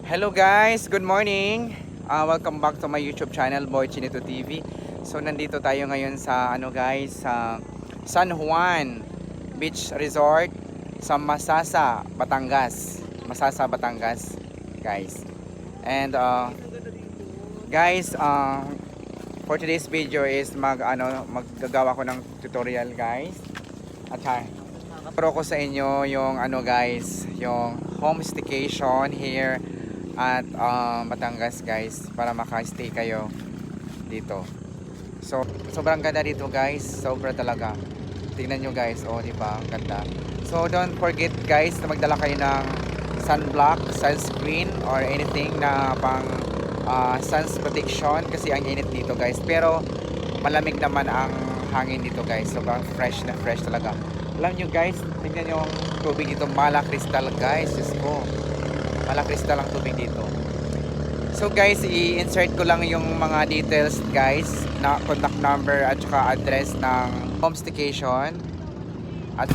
Hello guys, good morning. Welcome back to my YouTube channel, Boy Chinito TV. So nandito tayo ngayon sa sa San Juan Beach Resort sa Masasa, Batangas. Masasa, Batangas, guys. And guys, for today's video is maggagawa ko ng tutorial, guys. At pro ko sa inyo yung yung home staycation here at Batangas, guys, para maka-stay kayo dito. So sobrang ganda dito, guys, sobra talaga. Tingnan nyo, guys, oh, di ba, ang ganda. So don't forget, guys, na magdala kayo ng sunblock, sunscreen or anything na pang sun protection kasi ang init dito, guys, pero malamig naman ang hangin dito, guys. Sobrang fresh na fresh talaga. Alam nyo, guys, tingnan nyo ang tubig dito, mala crystal, guys. Diyos ko, mala crystal ang tubig dito. So guys, i-insert ko lang yung mga details, guys, na contact number at saka address ng home staycation. At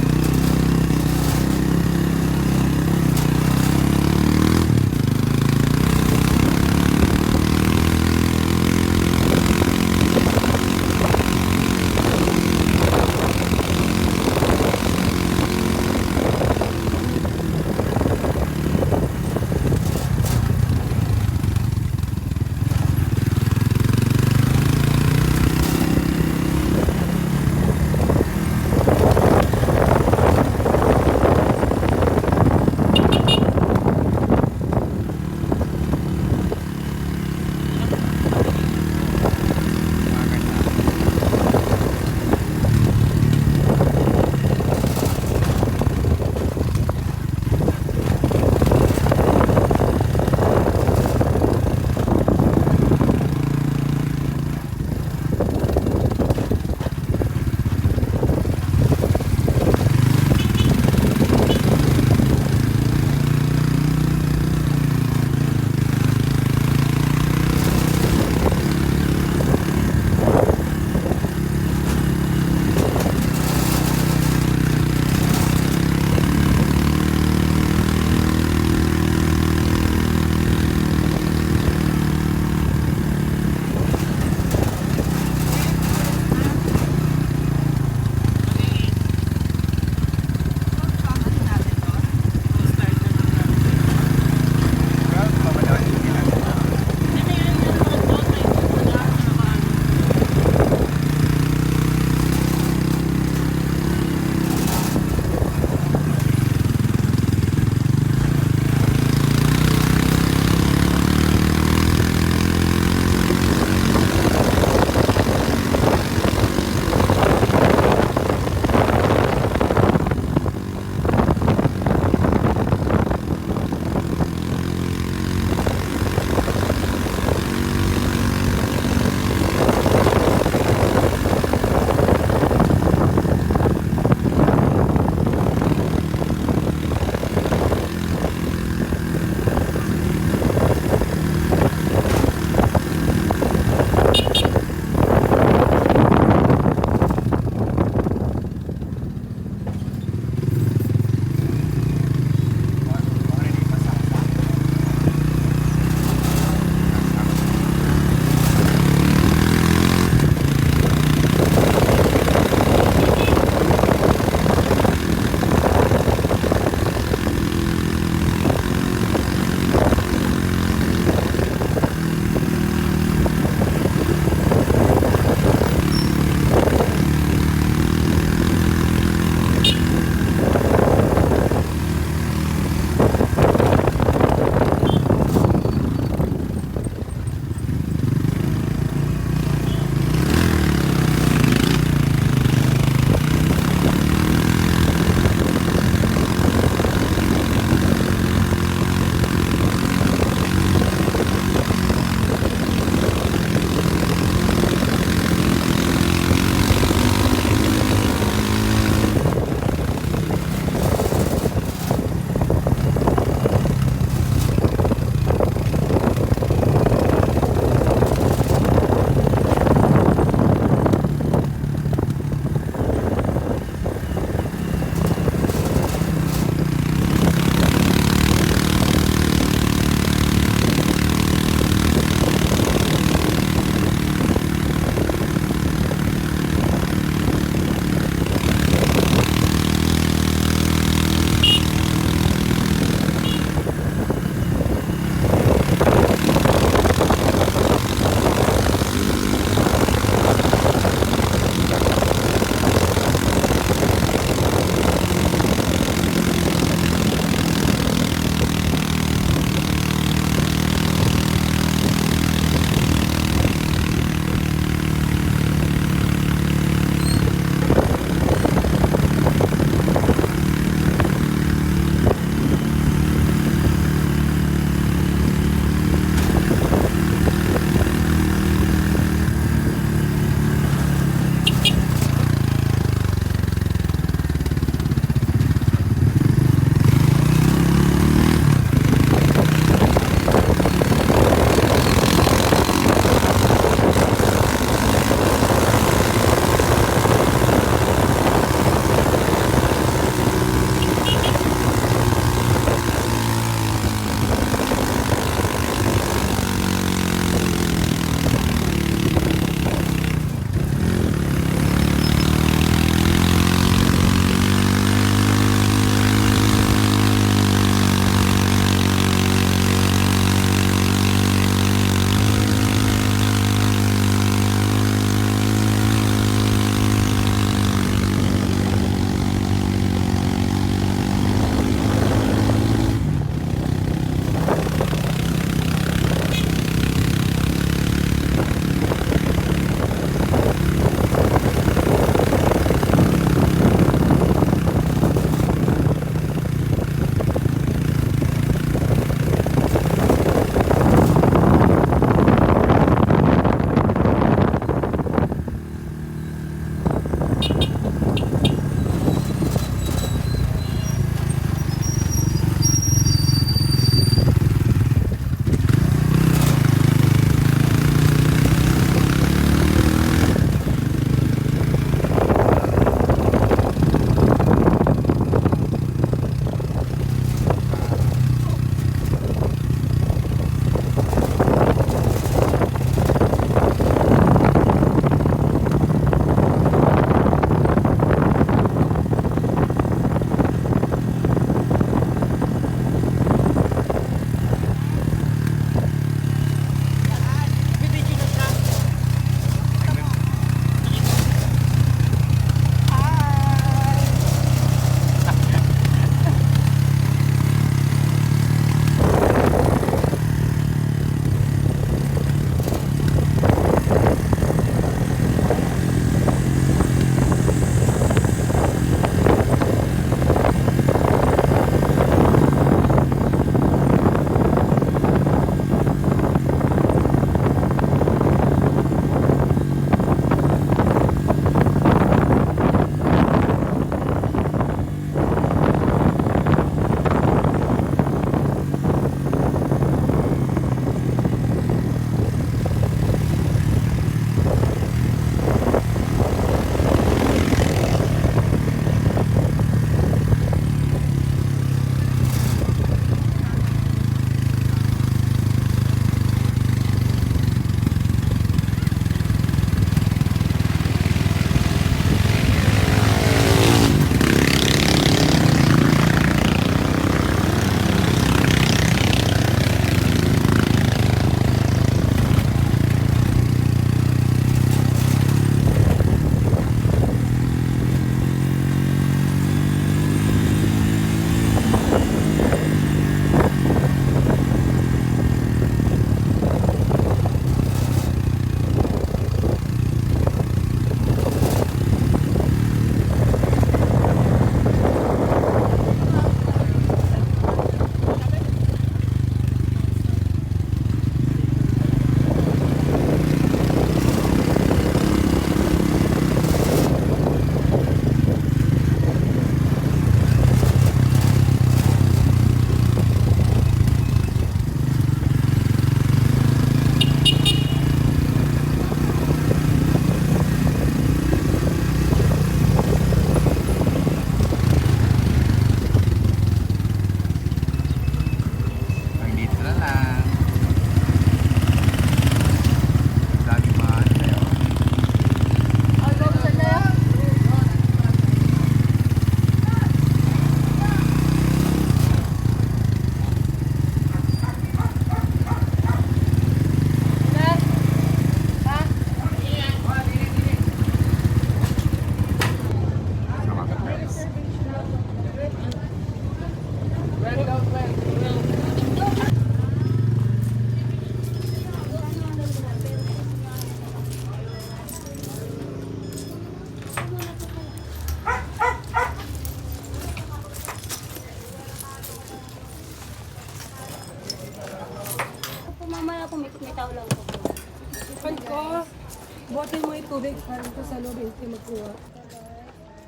bote mo yung tubig para ito sa loob, hindi magkuha.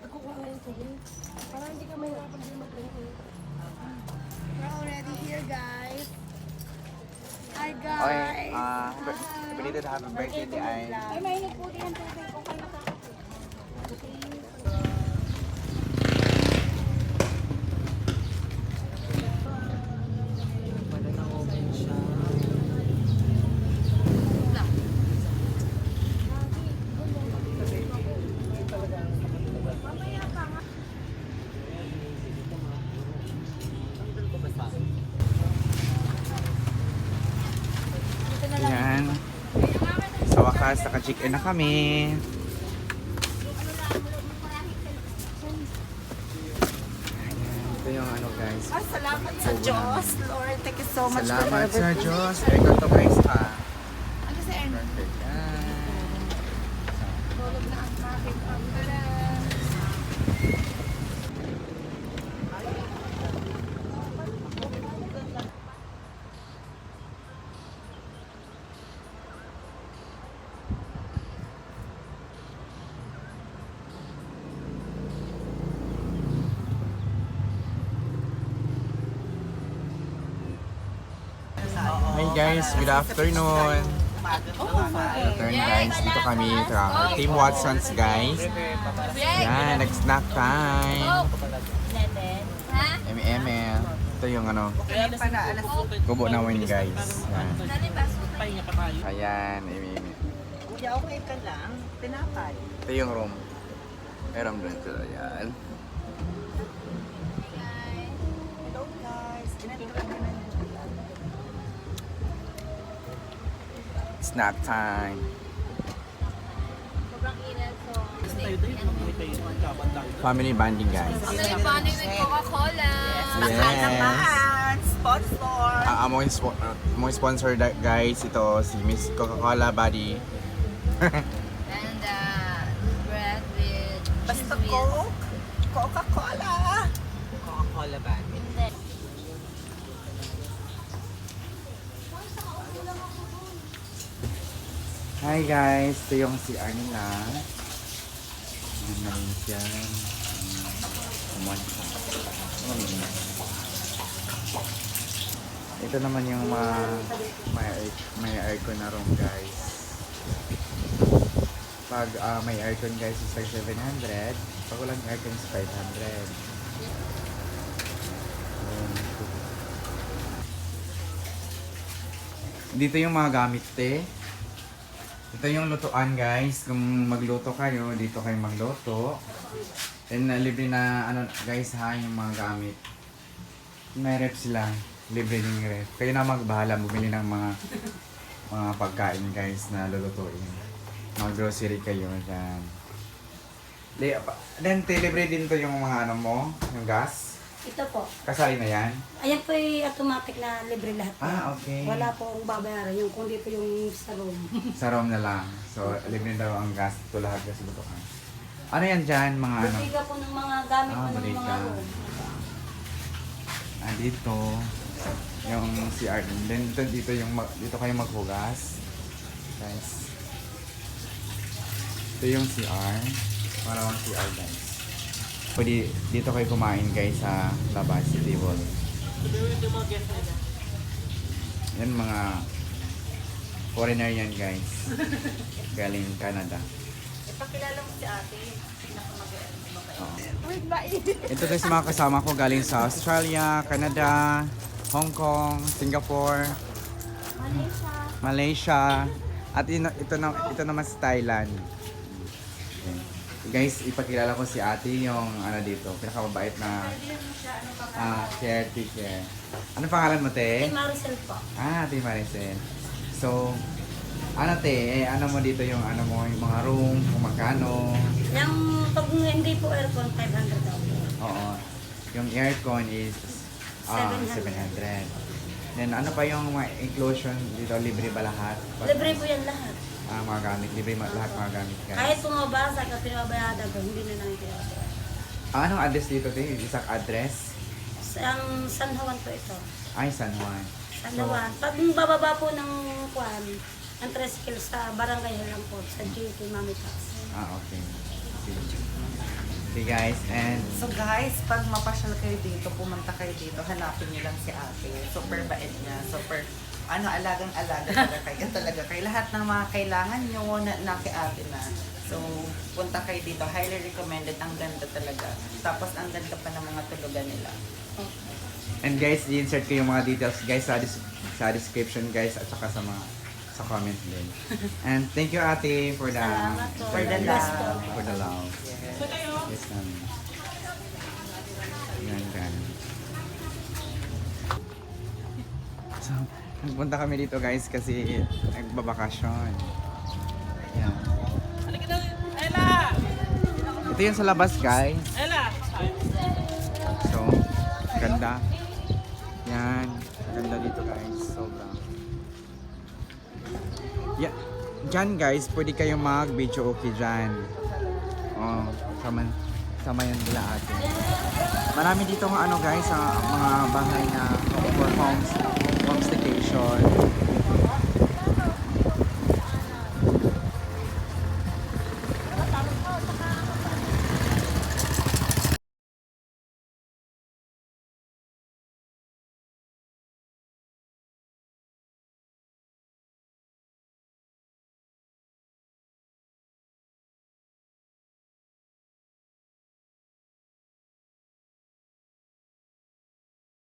Magkuha ka yung tubig. Para hindi ka mahirapan din mag-drink. We're already here, guys. Hi, Okay, guys. belated happy birthday di ay. Ay, mainit po din ang tubig. Okay na ka. Yan. Sa wakas, naka-check-in na kami. Ayan, ito yung ano guys. Ay, salamat sa Diyos. Lord, thank you so much Salamat for sa everything. Diyos. Ito to guys ha. Ano si Ernie? Perfect. Yan. Tulog na ang aking pambalas. Hi guys, good afternoon. Afternoon guys, dito kami sa Team Watsons guys. Yan, nag-snack time. MML. Ito yung ano, gubo namin guys. Yan. Ayan, MML. Kuya, okay ka lang? Tinapay. Ito yung room. Meron doon ito. Ayan. Hello guys. Ginagawa na ng Snack time. Sobrang init ko. Family bonding guys. Ito yung bonding with Coca-Cola. Naman! Sponsor! Mo sponsor guys ito si Miss Coca-Cola Buddy. And bread with Basta cheese with... Coke! Coca-Cola! Coca-Cola ba? Hi guys, ito yung si nila. Yan na rin siya. Ito naman yung mga may aircon na room guys. Pag may aircon guys is like 700. Pag walang aircon is 500. Dito yung mga gamit te. Ito yung lutuan guys. Kung magluto kayo, dito kayo magluto. And libre na ano guys ha, yung mga gamit. May ref sila. Libre yung ref. Kayo na magbahala bumili ng mga pagkain guys na lulutuin. Mga grocery kayo dyan. Then libre din to yung mga ano mo, yung gas. Ito po. Kasali na yan. Ayan po yung automatic na libre lahat. Ah, okay. Wala pong babayaran. Yung kung dito yung sa room. Sa room na lang. So, libre daw ang gas. Ito lahat kasi lutuan. Ano yan dyan, mga ano? Butika po ng mga gamit Ah, po ng butika. mga room. Dito yung CR. Then dito yung dito kayo maghugas. Guys. Ito yung CR. Maraming CR guys. Pwede dito kayo kumain guys sa labas sa table. Yan mga foreigner yan guys. Galing Canada. Ipakilala mo si ate. Ito guys mga kasama ko galing sa Australia, Canada, Hong Kong, Singapore, Malaysia, at ito naman sa Thailand. Okay. Guys, ipakilala ko si ate yung ano dito, pinakamabait na caretaker. Ano pangalan mo te? Ay, Maricel po. Ate Maricel. So, ano te, ano mo dito yung ano mo, yung mga room, kung magkano. Yung pag hindi po aircon, 500 daw po. Oo. Yung aircon is 700. Then ano pa yung mga inclusion dito, libre ba lahat? Libre po yan lahat. Mga gamit, libre lahat mga gamit guys. Kahit pumabasa ka, pinabayada ko, hindi na lang kaya. Anong address dito te? Isang address? Ang San Juan po ito. Ay, San Juan. San Juan. Pag bababa po ng Juan, ang tricycle sa barangay lang po, sa JK Mamitas. Okay. Okay guys, and So guys, pag mapasyal kayo dito, pumunta kayo dito, hanapin niyo lang si ate. Super bait niya, super alagang-alaga talaga kayo. Lahat ng mga kailangan niyo na kay ate na. So, punta kayo dito. Highly recommended. Ang ganda talaga. Tapos, ang ganda pa ng mga tulugan nila. and guys, i-insert ko yung mga details guys sa description guys at saka sa comment din. And thank you ate for the Salamat po. For the love. For the love. Yes. Yes, ma'am. Yan, yan. So, nagpunta kami dito guys kasi nagbabakasyon. Yan. Ito yung sa labas guys. So, ganda. Yan. Ganda dito guys. Sobra. Yeah. Diyan guys, pwede kayong mag-video okay dyan. Oh, sama yan nila ate. Marami dito ng ano guys, mga bahay na for homestaycation.